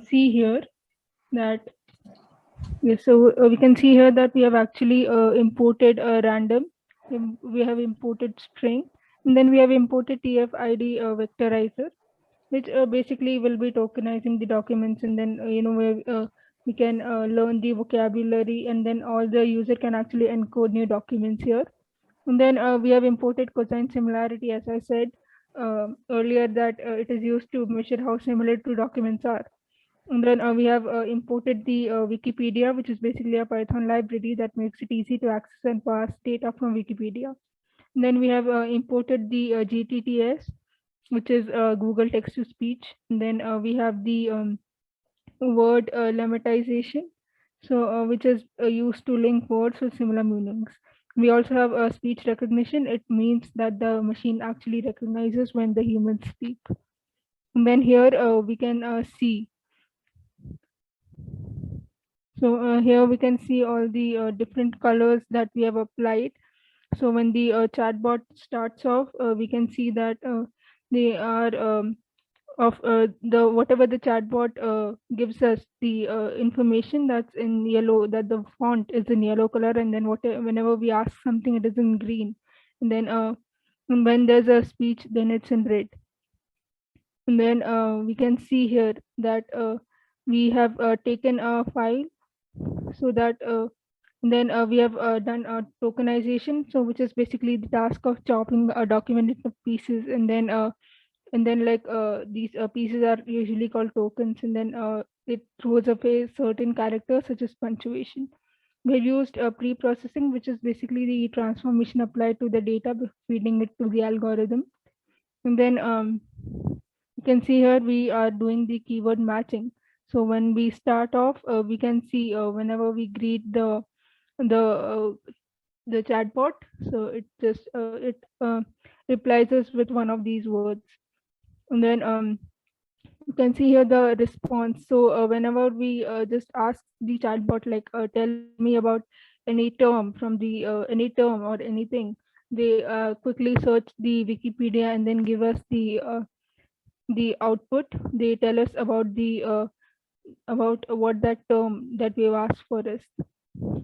see here that yes, so we can see here that we have actually imported a random. We have imported string, and then we have imported TF-ID vectorizer, which basically will be tokenizing the documents, and then we can learn the vocabulary, and then all the user can actually encode new documents here. And then we have imported cosine similarity, as I said earlier, that it is used to measure how similar two documents are. And then we have imported the Wikipedia, which is basically a Python library that makes it easy to access and parse data from Wikipedia. And then we have imported the GTTS, which is Google Text to Speech. And then we have the word lemmatization, so which is used to link words with similar meanings. We also have speech recognition. It means that the machine actually recognizes when the humans speak. And then here we can see. So here we can see all the different colors that we have applied. So when the chatbot starts off, we can see that they are of the whatever the chatbot gives us the information that's in yellow, that the font is in yellow color, and then whenever we ask something, it is in green, and then and when there's a speech, then it's in red. And then we can see here that we have taken a file, so that then we have done a tokenization, so which is basically the task of chopping a document into pieces, and then like these pieces are usually called tokens, and then it throws away certain characters such as punctuation. We've used pre-processing, which is basically the transformation applied to the data before feeding it to the algorithm. And then you can see here we are doing the keyword matching. So when we start off, we can see whenever we greet the uh, the chatbot, so it just it replies us with one of these words. And then you can see here the response. So whenever we just ask the chatbot, like tell me about any term from the any term or anything, they quickly search the Wikipedia and then give us the output. They tell us about what that term that we've asked for is.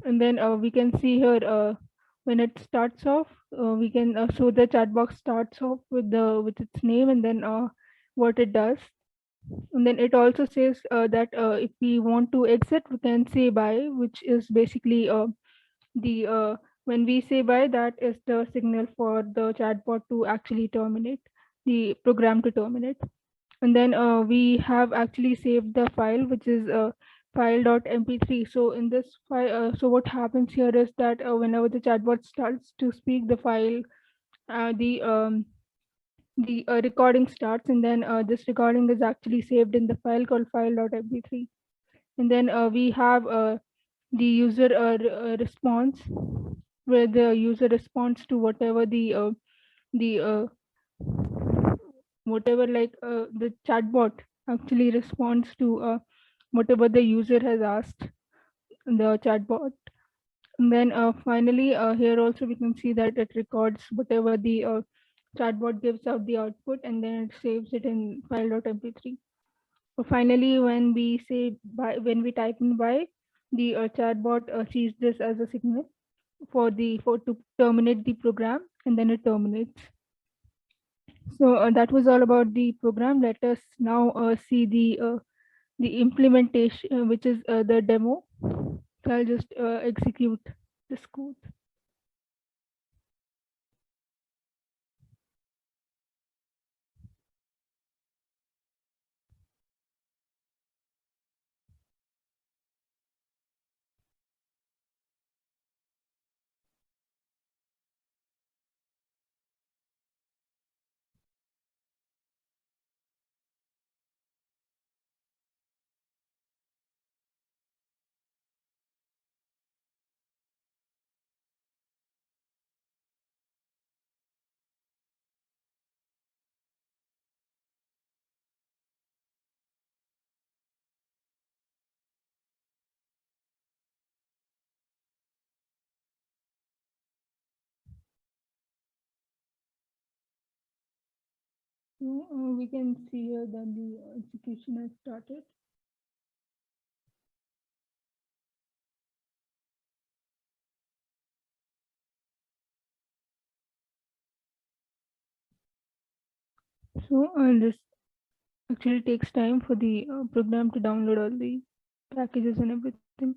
And then we can see here when it starts off, we can so the chat box starts off with its name, and then what it does. And then it also says that if we want to exit, we can say bye, which is basically the when we say bye, that is the signal for the chatbot to actually terminate, the program to terminate. And then we have actually saved the file, which is file.mp3. So in this file, so what happens here is that whenever the chatbot starts to speak, the file uh, the um, the recording starts, and then this recording is actually saved in the file called file.mp3. And then we have the user response, where the user responds to the whatever, like the chatbot actually responds to whatever the user has asked the chatbot. And then finally here also we can see that it records whatever the chatbot gives out the output, and then it saves it in file.mp3. So finally, when we say by, when we type in by, the chatbot sees this as a signal for to terminate the program, and then it terminates. So that was all about the program. Let us now see the implementation, which is the demo. So I'll just execute this code. So we can see here that the execution has started. So this actually takes time for the program to download all the packages and everything.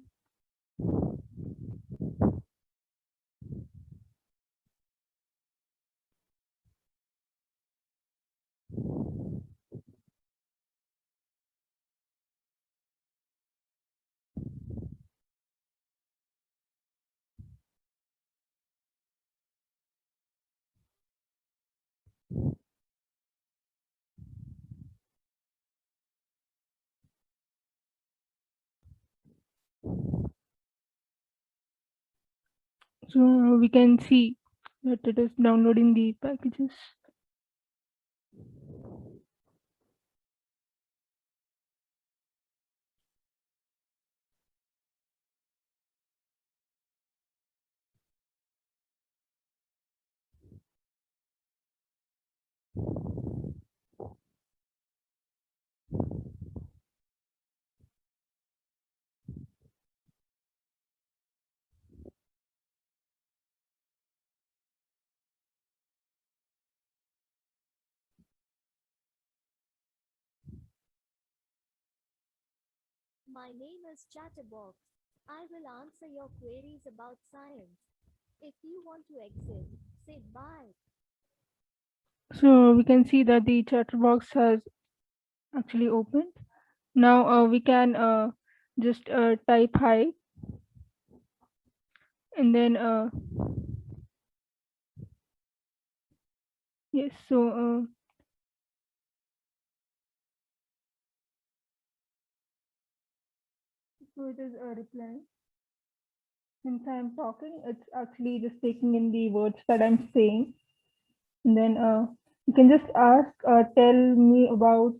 So we can see that it is downloading the packages. My name is Chatterbox. I will answer your queries about science. If you want to exit, say bye. So we can see that the chatterbox has actually opened. Now we can just type hi, and then yes. So it is replying. Since I'm talking, it's actually just taking in the words that I'm saying, and then you can just ask, tell me about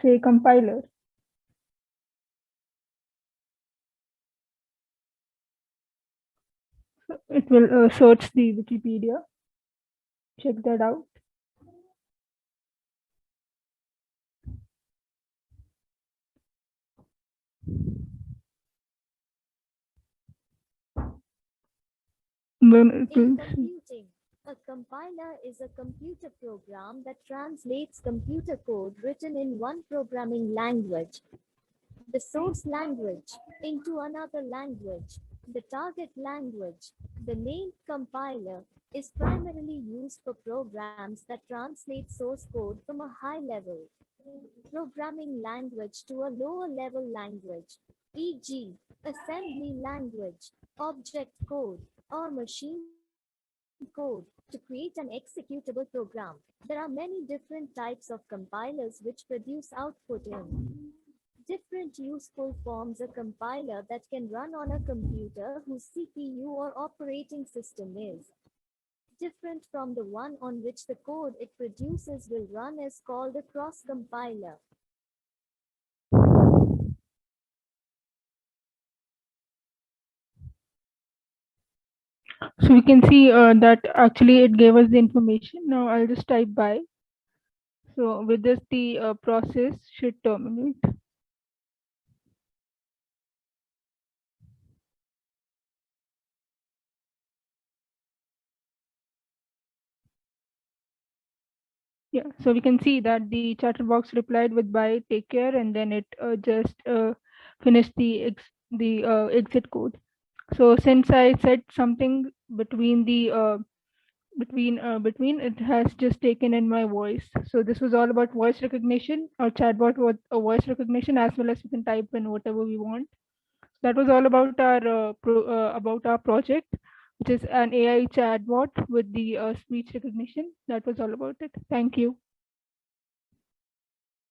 say compiler. So it will search the Wikipedia. Check that out. Then it In will computing, a compiler is a computer program that translates computer code written in one programming language, the source language, into another language, the target language. The name compiler is primarily used for programs that translate source code from a high level programming language to a lower level language, e.g., assembly language, object code, or machine code, to create an executable program. There are many different types of compilers which produce output in different useful forms. A compiler that can run on a computer whose CPU or operating system is different from the one on which the code it produces will run is called a cross compiler. So we can see that actually it gave us the information. Now I'll just type by. So with this, the process should terminate. Yeah, so we can see that the chatterbox replied with "Bye, take care," and then it just finished the exit code. So since I said something between between, it has just taken in my voice. So this was all about voice recognition. Our chatbot was a voice recognition, as well as we can type in whatever we want. That was all about about our project, which is an AI chatbot with the speech recognition. That was all about it. Thank you.